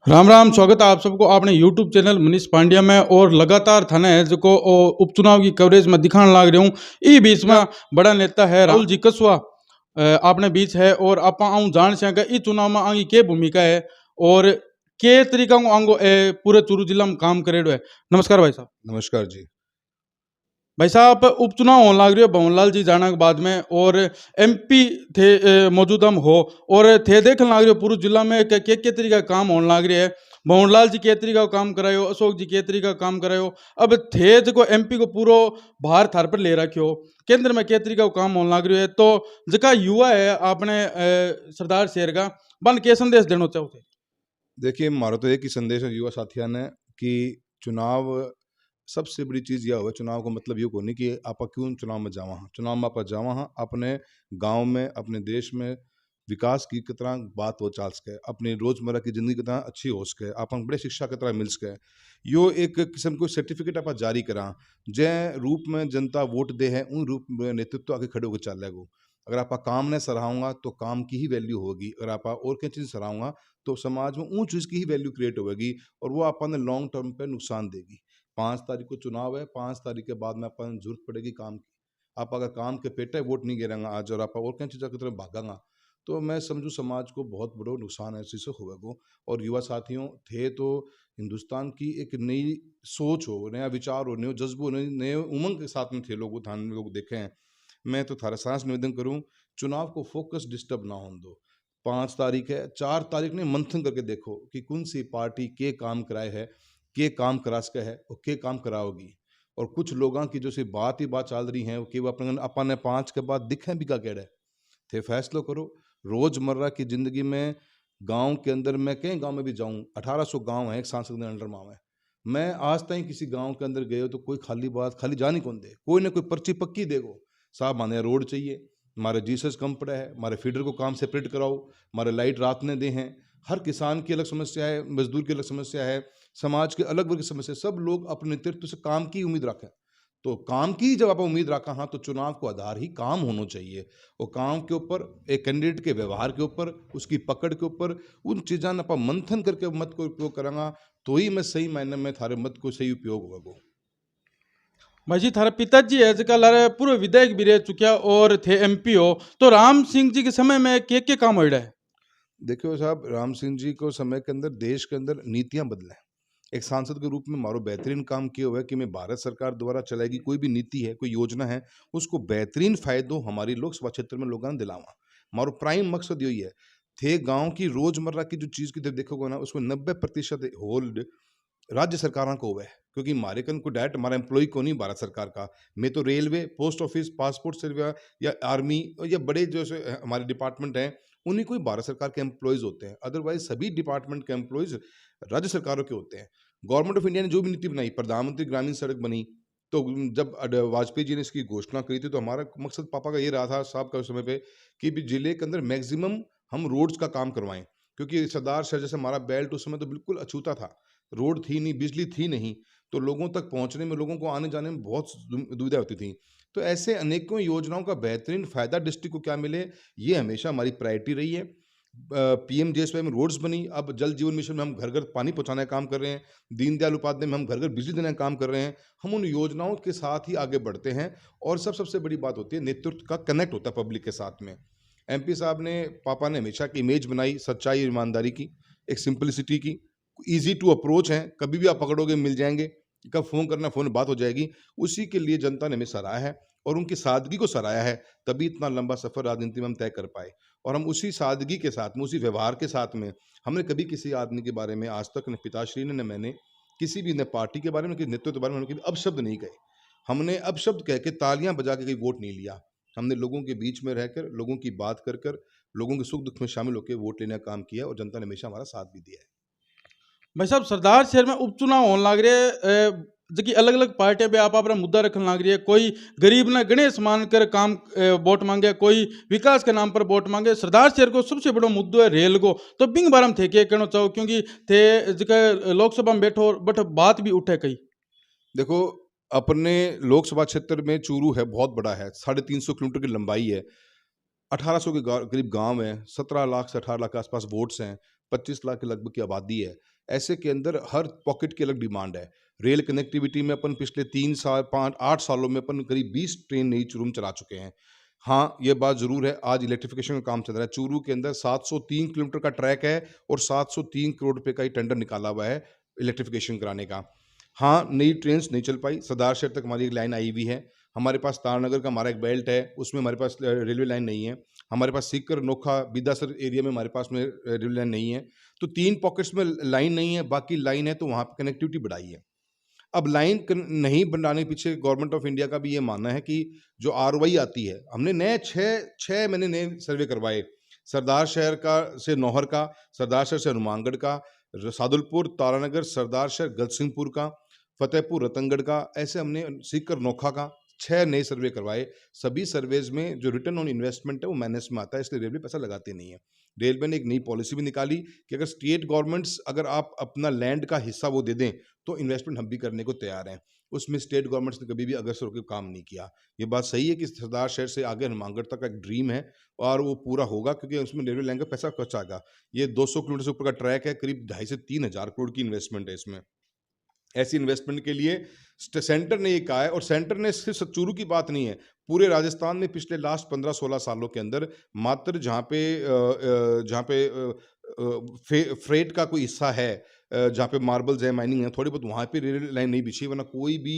राम राम, स्वागत है आप सबको आपने यूट्यूब चैनल मनीष पांड्या में। और लगातार थाने है जो को उपचुनाव की कवरेज में दिखाने लाग रही हूँ। ई बीच में बड़ा नेता है राहुल जी कसवा आपने बीच है। और आप आऊँ जान सके ई चुनाव में आगे के भूमिका है और के तरीका आंगो पूरे चूरू जिला में काम करेडो है। नमस्कार भाई साहब। नमस्कार जी। भाई साहब, उपचुनाव होने लग रही है भवनलाल जी जाने के बाद में, और एमपी थे मौजूदा में हो और थे देखने लग रहे हो पूरे जिला में के तरीका का काम होने लग रही है। भवनलाल जी के तरीका का काम करायो, अशोक जी के तरीका का काम करायो। अब थे जो एमपी को पूरो भार थार पर ले रखियो, केंद्र में के तरीका का काम होने लग रही है। तो जका युवा है आपने सरदार शेर का बन के संदेश देना चाहो थे? देखिए, मारो तो एक ही संदेश है युवा साथियों ने कि चुनाव सबसे बड़ी चीज़ यह हो, चुनाव का मतलब ये को नहीं कि आप क्यों चुनाव में जावा हाँ। चुनाव में आप जावा हाँ अपने गांव में, अपने देश में विकास की कितना बात हो चाल सके, अपनी रोजमर्रा की जिंदगी कितना अच्छी हो सके, अपन बड़े शिक्षा कितना मिल सके। यो एक किस्म को सर्टिफिकेट आप जारी करा जै रूप में जनता वोट दे है, उन रूप में नेतृत्व आगे खड़े होकर चलेगा। अगर आप काम ने सराहूंगा तो काम की ही वैल्यू होगी, अगर आप और क्या चीज़ सराहूंगा तो समाज में ऊँच चीज़ की ही वैल्यू क्रिएट होगी और वो अपन लॉन्ग टर्म पे नुकसान देगी। 5 तारीख को चुनाव है, 5 तारीख के बाद में अपन जरूरत पड़ेगी काम की। आप अगर काम के पेटे वोट नहीं गिरेंगे आज और आप और क्या चीज़ की तरफ भागेंगा तो मैं समझू समाज को बहुत बड़ा नुकसान ऐसे से होगा। और युवा साथियों थे तो हिंदुस्तान की एक नई सोच हो, नया विचार हो, नए जज्बो हो, नए उमंग के साथ में थे लोग, ध्यान में लोग देखे हैं। मैं तो थारा सांस निवेदन करूं, चुनाव को फोकस डिस्टर्ब ना होने दो। 5 तारीख है, 4 तारीख ने मंथन करके देखो कि कौन सी पार्टी के काम कराए है, के काम करा सके है और के काम कराओगी। और कुछ लोगों की जो सी बात ही बात चल रही है कि वो अपने 5 के बाद दिखे भी का केड़ा थे, फैसलो करो। रोजमर्रा की जिंदगी में गांव के अंदर, मैं कई गांव में भी जाऊं, 1800 गांव है एक सांसद के अंडर में। मैं आज तक किसी गांव के अंदर गए हो तो कोई खाली बात खाली जानी कौन दे, कोई ना कोई पर्ची पक्की देगो। साहब माने रोड चाहिए, हमारे जीसस कम पड़ा है, हमारे फीडर को काम सेपरेट कराओ, हमारे लाइट रात ने दे हैं। हर किसान की अलग समस्या है, मजदूर की अलग समस्या है, समाज के अलग वर्ग की समस्या। सब लोग अपने नेतृत्व से काम की उम्मीद रखें। तो काम की जब आप उम्मीद रखा हाँ तो चुनाव को आधार ही काम होना चाहिए। और काम के ऊपर, एक कैंडिडेट के व्यवहार के ऊपर, उसकी पकड़ के ऊपर, उन चीज़ों ने आप मंथन करके मत को उपयोग करांगा तो ही मैं सही मायने में थारे मत को सही उपयोग होगा। भाई जी, थारा पिताजी है जका लारे पूर्व विधायक भी रह चुकिया और थे एमपी हो, तो राम सिंह जी के समय में के काम हो रहा है? देखियो साहब, राम सिंह जी को समय के अंदर देश के अंदर नीतियां बदलें। एक सांसद के रूप में मारो बेहतरीन काम किया हुआ है कि मैं भारत सरकार द्वारा चलाएगी कोई भी नीति है, कोई योजना है, उसको बेहतरीन फायदों हमारी लोकसभा क्षेत्र में लोगों ने दिलावा। मारो प्राइम मकसद यही है। थे गांव की रोजमर्रा की जो चीज की जब देखोगे ना, उसमें 90% होल्ड राज्य सरकारों को हुआ है। क्योंकि हमारे कन को डायरेक्ट हमारा एम्प्लॉय को नहीं भारत सरकार का। मैं तो रेलवे, पोस्ट ऑफिस, पासपोर्ट सेवा या आर्मी या बड़े जो हमारे डिपार्टमेंट हैं, उन्हीं को ही भारत सरकार के एम्प्लॉयज होते हैं। अदरवाइज सभी डिपार्टमेंट के एम्प्लॉयज राज्य सरकारों के होते हैं। गवर्नमेंट ऑफ इंडिया ने जो भी नीति बनाई, प्रधानमंत्री ग्रामीण सड़क बनी, तो जब वाजपेयी जी ने इसकी घोषणा करी थी तो हमारा मकसद पापा का ये रहा था साहब का उस समय पे कि भी जिले के अंदर मैक्सिमम हम रोड्स का काम करवाएं। क्योंकि सरदार शहर जैसे हमारा बेल्ट उस समय तो बिल्कुल अछूता था, रोड थी नहीं, बिजली थी नहीं, तो लोगों तक पहुंचने में, लोगों को आने जाने में बहुत दुविधा होती थी। तो ऐसे अनेकों योजनाओं का बेहतरीन फायदा डिस्ट्रिक्ट को क्या मिले, ये हमेशा हमारी प्रायोरिटी रही है। पीएमजीएसवाई में रोड्स बनी, अब जल जीवन मिशन में हम घर घर पानी पहुंचाने का काम कर रहे हैं, दीनदयाल उपाध्याय में हम घर घर बिजली देने का काम कर रहे हैं। हम उन योजनाओं के साथ ही आगे बढ़ते हैं। और सबसे बड़ी बात होती है नेतृत्व का कनेक्ट होता है पब्लिक के साथ में। एमपी साहब ने, पापा ने हमेशा की इमेज बनाई सच्चाई और ईमानदारी की, एक सिंपलिसिटी की, ईजी टू अप्रोच हैं, कभी भी आप पकड़ोगे मिल जाएंगे, कब फोन करना फोन बात हो जाएगी। उसी के लिए जनता ने हमें सराहा है और उनकी सादगी को सराहा है, तभी इतना लंबा सफर राजनीति में हम तय कर पाए। और हम उसी सादगी के साथ में, उसी व्यवहार के साथ में, हमने कभी किसी आदमी के बारे में आज तक न पिताश्री ने न मैंने किसी भी, न पार्टी के बारे में, किसी नेतृत्व के बारे में हमने कभी अपशब्द नहीं कहे। हमने अपशब्द कह के तालियां बजा के कहीं वोट नहीं लिया। हमने लोगों के बीच में रहकर, लोगों की बात कर कर, लोगों के सुख दुख में शामिल होकर वोट लेने का काम किया और जनता ने हमेशा हमारा साथ भी दिया है। भाई साहब, सरदार शहर में उपचुनाव होने लग रहे जबकि अलग अलग पार्टियां भी आप अपना मुद्दा रखने लग रही है। कोई गरीब ने गणेश मानकर काम वोट मांगे, कोई विकास के नाम पर वोट मांगे। सरदार शहर को सबसे बड़ा मुद्दा है रेल को, तो बिंग बारे में थे क्या कहना चाहो? क्योंकि थे जगह लोकसभा में बैठो बट बात भी उठे कई। देखो, अपने लोकसभा क्षेत्र में चूरू है, बहुत बड़ा है, 350 किलोमीटर की लंबाई है, 1800 के करीब गांव है, 17 लाख से 18 लाख के आसपास वोट्स हैं, 25 लाख के लगभग की आबादी है। ऐसे के अंदर हर पॉकेट की अलग डिमांड है। रेल कनेक्टिविटी में अपन पिछले 3 साल 5 8 सालों में अपन करीब 20 ट्रेन नई चूरू में चला चुके हैं। हाँ, ये बात ज़रूर है, आज इलेक्ट्रिफिकेशन का काम चल रहा है। चूरू के अंदर 703 किलोमीटर का ट्रैक है और 703 करोड़ रुपए का ही टेंडर निकाला हुआ है इलेक्ट्रिफिकेशन कराने का। हाँ, नई ट्रेन्स नहीं चल पाई, सरदार शहर तक हमारी एक लाइन आई हुई है। हमारे पास तारानगर का हमारा एक बेल्ट है, उसमें हमारे पास रेलवे लाइन नहीं है। हमारे पास सीकर, नोखा, बिदासर एरिया में हमारे पास में रेलवे लाइन नहीं है। तो 3 पॉकेट्स में लाइन नहीं है, बाकी लाइन है तो वहाँ पे कनेक्टिविटी बढ़ाई है। अब लाइन नहीं बनाने के पीछे गवर्नमेंट ऑफ इंडिया का भी ये मानना है कि जो आरओआई आती है, हमने नए 6 महीने नए सर्वे करवाए, सरदार शहर का से नौहर का, सरदार शहर से हनुमानगढ़ का, सादुलपुर, तारानगर, सरदार शहर, गजसिंहपुर का, फतेहपुर, रतनगढ़ का, ऐसे हमने सीकर, नोखा का 6 नए सर्वे करवाए। सभी सर्वेज में जो रिटर्न ऑन इन्वेस्टमेंट है वो माइनस में आता है, इसलिए रेलवे पैसा लगाते नहीं है। रेलवे ने एक नई पॉलिसी भी निकाली कि अगर स्टेट गवर्नमेंट्स अगर आप अपना लैंड का हिस्सा वो दे दें तो इन्वेस्टमेंट हम भी करने को तैयार हैं। उसमें स्टेट गवर्नमेंट्स ने कभी भी अग्रसर होकर काम नहीं किया। ये बात सही है कि सरदार शहर से आगे हनुमानगढ़ तक का एक ड्रीम है और वो पूरा होगा, क्योंकि उसमें रेलवे लाइन का पैसा खर्च आएगा। ये 200 किलोमीटर से ऊपर का ट्रैक है, करीब 2.5 से 3 हज़ार करोड़ की इन्वेस्टमेंट है इसमें। ऐसी इन्वेस्टमेंट के लिए सेंटर ने ये कहा है, और सेंटर ने सिर्फ चूरू की बात नहीं है, पूरे राजस्थान में पिछले लास्ट 15-16 सालों के अंदर मात्र जहाँ पे फ्रेट का कोई हिस्सा है, जहाँ पे मार्बल्स है, माइनिंग है, थोड़ी बहुत वहाँ पे रेलवे लाइन नहीं बिछी, वरना कोई भी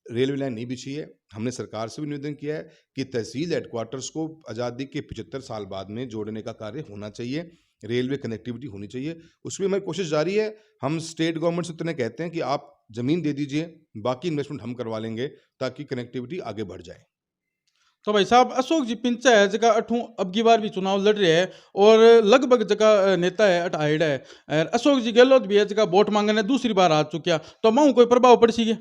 रेलवे लाइन नहीं बिछी है। हमने सरकार से भी निवेदन किया है कि तहसील हेडक्वार्टर्स को आज़ादी के 75 साल बाद में जोड़ने का कार्य होना चाहिए, रेलवे कनेक्टिविटी होनी चाहिए। उसमें हमारी कोशिश जारी है। हम स्टेट गवर्नमेंट से इतने कहते हैं कि आप ज़मीन दे दीजिए, बाकी इन्वेस्टमेंट हम करवा लेंगे ताकि कनेक्टिविटी आगे बढ़ जाए। तो भाई साहब अशोक जी पिंचा है जगह अठू अब की बार भी चुनाव लड़ रहे हैं और लगभग जगह नेता है अट हाइड है और अशोक जी गहलोत भी है जगह वोट मांगने दूसरी बार आ चुकिया, तो माऊ कोई प्रभाव पड़ सी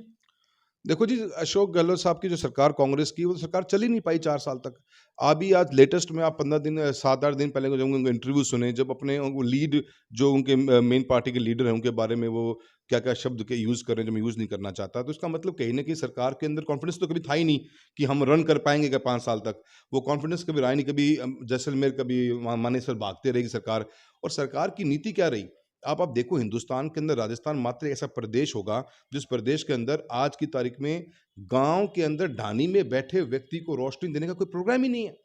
देखो जी, अशोक गहलोत साहब की जो सरकार कांग्रेस की, वो सरकार चल ही नहीं पाई 4 साल तक। अभी आज लेटेस्ट में आप 15 दिन 7-8 दिन पहले जब उनके इंटरव्यू सुने, जब अपने वो लीड जो उनके मेन पार्टी के लीडर हैं उनके बारे में वो क्या-क्या शब्द के यूज़ कर रहे हैं जो मैं यूज़ नहीं करना चाहता। तो इसका मतलब कहीं न कहीं सरकार के अंदर कॉन्फिडेंस तो कभी था ही नहीं कि हम रन कर पाएँगे क्या 5 साल तक। वो कॉन्फिडेंस कभी रहा ही नहीं, कभी जैसलमेर, कभी मानेसर भागते रहेगी सरकार। और सरकार की नीति क्या रही? आप देखो, हिंदुस्तान के अंदर राजस्थान मात्र एक ऐसा प्रदेश होगा जिस प्रदेश के अंदर आज की तारीख में गांव के अंदर ढानी में बैठे व्यक्ति को रोशनी देने का कोई प्रोग्राम ही नहीं है।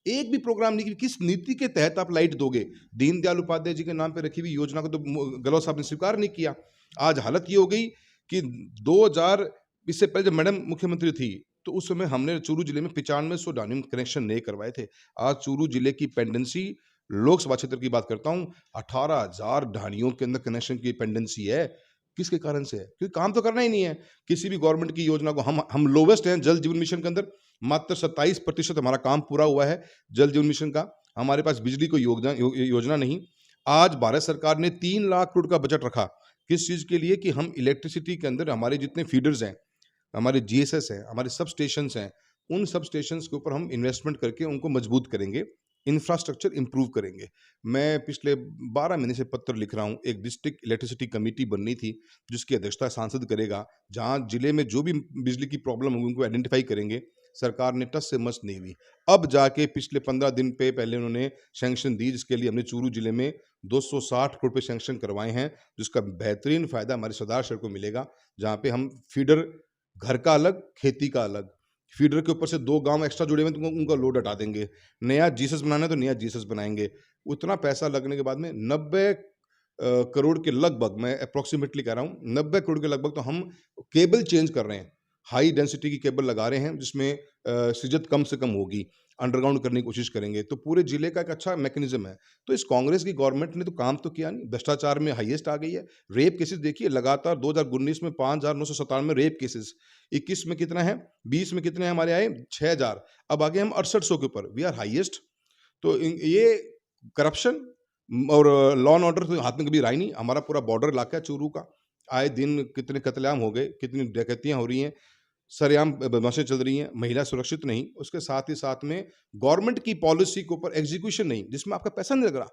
एक भी प्रोग्राम नहीं कि किस नीति के तहत आप लाइट दोगे। दीनदयाल उपाध्याय जी के नाम पे रखी हुई योजना को तो गहलोत साहब ने स्वीकार नहीं किया। आज हालत ये हो गई कि 2000 इससे पहले जब मैडम मुख्यमंत्री थी तो उस समय हमने चूरू जिले में 9500 ढानी में कनेक्शन नहीं करवाए थे। आज चूरू जिले की पेंडेंसी, लोकसभा क्षेत्र की बात करता हूँ, 18,000 ढानियों के अंदर कनेक्शन की पेंडेंसी है। किसके कारण से है? क्योंकि काम तो करना ही नहीं है। किसी भी गवर्नमेंट की योजना को हम लोवेस्ट हैं जल जीवन मिशन के अंदर, मात्र 27% हमारा काम पूरा हुआ है जल जीवन मिशन का। हमारे पास बिजली को योजना नहीं। आज भारत सरकार ने 3 लाख करोड़ का बजट रखा। किस चीज़ के लिए? कि हम इलेक्ट्रिसिटी के अंदर हमारे जितने फीडर्स हैं, हमारे जीएसएस हैं, हमारे सब स्टेशंस हैं, उन सब स्टेशंस के ऊपर हम इन्वेस्टमेंट करके उनको मजबूत करेंगे, इंफ्रास्ट्रक्चर इंप्रूव करेंगे। मैं पिछले 12 महीने से पत्र लिख रहा हूँ। एक डिस्ट्रिक्ट इलेक्ट्रिसिटी कमेटी बननी थी जिसकी अध्यक्षता सांसद करेगा, जहाँ जिले में जो भी बिजली की प्रॉब्लम होगी उनको आइडेंटिफाई करेंगे। सरकार ने टस से मस नहीं हुई। अब जाके पिछले 15 दिन पे पहले उन्होंने सैंक्शन दी, जिसके लिए हमने चूरू जिले में 260 करोड़ रुपए सैंक्शन करवाए हैं, जिसका बेहतरीन फायदा हमारे सरदार शहर को मिलेगा, जहाँ पे हम फीडर, घर का अलग, खेती का अलग, फीडर के ऊपर से 2 गांव एक्स्ट्रा जुड़े हुए हैं तो उनका लोड हटा देंगे। नया जीसस बनाना है तो नया जीसस बनाएंगे। उतना पैसा लगने के बाद में 90 करोड़ के लगभग, मैं अप्रोक्सीमेटली कह रहा हूँ 90 करोड़ के लगभग, तो हम केबल चेंज कर रहे हैं। हाई डेंसिटी की केबल लगा रहे हैं जिसमें सिजत कम से कम होगी, अंडरग्राउंड करने की कोशिश करेंगे, तो पूरे जिले का एक अच्छा मैकेनिज्म है। तो इस कांग्रेस की गवर्नमेंट ने तो काम तो किया नहीं, भ्रष्टाचार में हाईएस्ट आ गई है। रेप केसेस देखिए लगातार, 2019 में 5,997 रेप केसेस, 21 में कितना है, 20 में कितने हमारे आए, 6,000, अब आगे हम 6800 के ऊपर, वी आर हाईएस्ट। तो ये करप्शन और लॉ एंड ऑर्डर तो हाथ में कभी रहा ही नहीं। हमारा पूरा बॉर्डर इलाका है चूरू का, आए दिन कितने कत्लेआम हो गए, कितनी डकैतियां हो रही हैं, सरेआम बदमाशें चल रही हैं, महिला सुरक्षित नहीं। उसके साथ ही साथ में गवर्नमेंट की पॉलिसी के ऊपर एग्जीक्यूशन नहीं, जिसमें आपका पैसा नहीं लग रहा।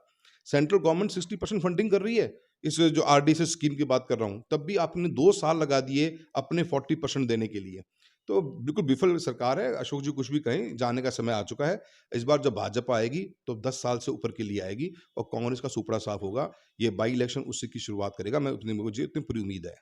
सेंट्रल गवर्नमेंट 60% फंडिंग कर रही है, इस जो आरडीएसएस स्कीम की बात कर रहा हूँ, तब भी आपने 2 साल लगा दिए अपने 40% देने के लिए। तो बिल्कुल विफल सरकार है। अशोक जी कुछ भी कहें, जाने का समय आ चुका है। इस बार जब भाजपा आएगी तो 10 साल से ऊपर के लिए आएगी और कांग्रेस का सुपड़ा साफ होगा। ये बाई इलेक्शन उसी की शुरुआत करेगा। मुझे इतनी पूरी उम्मीद है।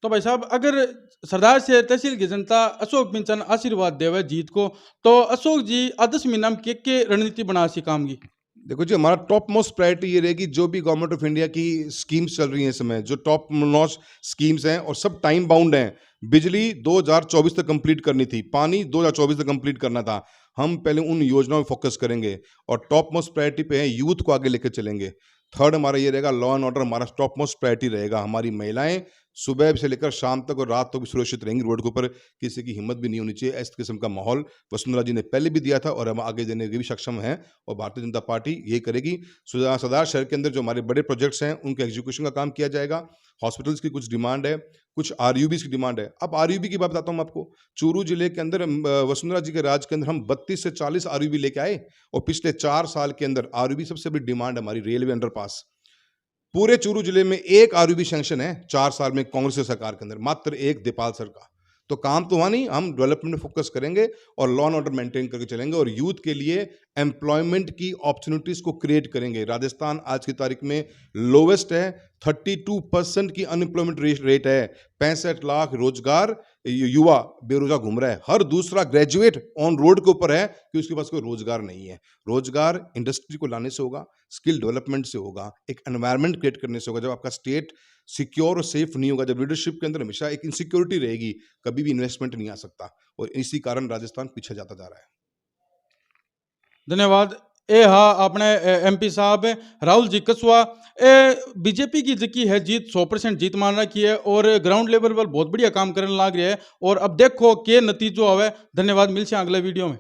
तो भाई साहब, अगर सरदार से तहसील की जनता अशोक पिंचन आशीर्वाद देवे जीत को, तो अशोक जी आदर्श मीनाम के रणनीति बना सी काम की। देखो जी, हमारा टॉप मोस्ट प्रायोरिटी ये रहेगी, जो भी गवर्नमेंट ऑफ इंडिया की स्कीम्स चल रही हैं इस समय, जो टॉप नॉच स्कीम्स हैं और सब टाइम बाउंड हैं। बिजली 2024 तक कंप्लीट करनी थी, पानी 2024 तक कंप्लीट करना था। हम पहले उन योजनाओं में फोकस करेंगे और टॉप मोस्ट प्रायोरिटी पे है, यूथ को आगे लेकर चलेंगे। थर्ड हमारा ये रहेगा, लॉ एंड ऑर्डर हमारा टॉप मोस्ट प्रायोरिटी रहेगा। हमारी महिलाएं सुबह से लेकर शाम तक और रात तक भी सुरक्षित रहेंगी। रोड के ऊपर किसी की हिम्मत भी नहीं होनी चाहिए। इस किस्म का माहौल वसुंधरा जी ने पहले भी दिया था और हम आगे देने के भी सक्षम हैं और भारतीय जनता पार्टी यही करेगी। सरदार शहर के अंदर जो हमारे बड़े प्रोजेक्ट्स हैं उनके एग्जीक्यूशन का काम किया जाएगा। हॉस्पिटल्स की कुछ डिमांड है, कुछ आरयूबीज की डिमांड है। अब आरयूबी की बात बताता हूँ आपको। चूरू जिले के अंदर वसुंधरा जी के राज के अंदर हम 32 से 40 आरयूबी लेके आए और पिछले 4 साल के अंदर आरयूबी सबसे बड़ी डिमांड है हमारी, रेलवे अंडरपास। पूरे चूरू जिले में एक आरयूबी सैंक्शन है 4 साल में कांग्रेस की सरकार के अंदर, मात्र एक देपाल सर का। तो काम तो हुआ नहीं। हम डेवलपमेंट में फोकस करेंगे और लॉ एंड ऑर्डर मेंटेन करके चलेंगे और यूथ के लिए एम्प्लॉयमेंट की अपॉर्चुनिटीज को क्रिएट करेंगे। राजस्थान आज की तारीख में लोवेस्ट है, 32% की अनएम्प्लॉयमेंट रेट है। 65 लाख रोजगार युवा बेरोजगार घूम रहा है। हर दूसरा ग्रेजुएट ऑन रोड के ऊपर है कि उसके पास कोई रोजगार नहीं है। रोजगार इंडस्ट्री को लाने से होगा, स्किल डेवलपमेंट से होगा, एक एनवायरनमेंट क्रिएट करने से होगा। जब आपका स्टेट सिक्योर और सेफ नहीं होगा, जब लीडरशिप के अंदर हमेशा एक इनसिक्योरिटी रहेगी, कभी भी इन्वेस्टमेंट नहीं आ सकता और इसी कारण राजस्थान पीछे जाता जा रहा है। धन्यवाद। ए हाँ, अपने एमपी साहब राहुल जी कसवा बीजेपी की जिकी है जीत 100% जीत मान रखी है और ग्राउंड लेवल पर बहुत बढ़िया काम करने लग रहे हैं और अब देखो के नतीजो आवे। धन्यवाद, मिलते हैं अगले वीडियो में।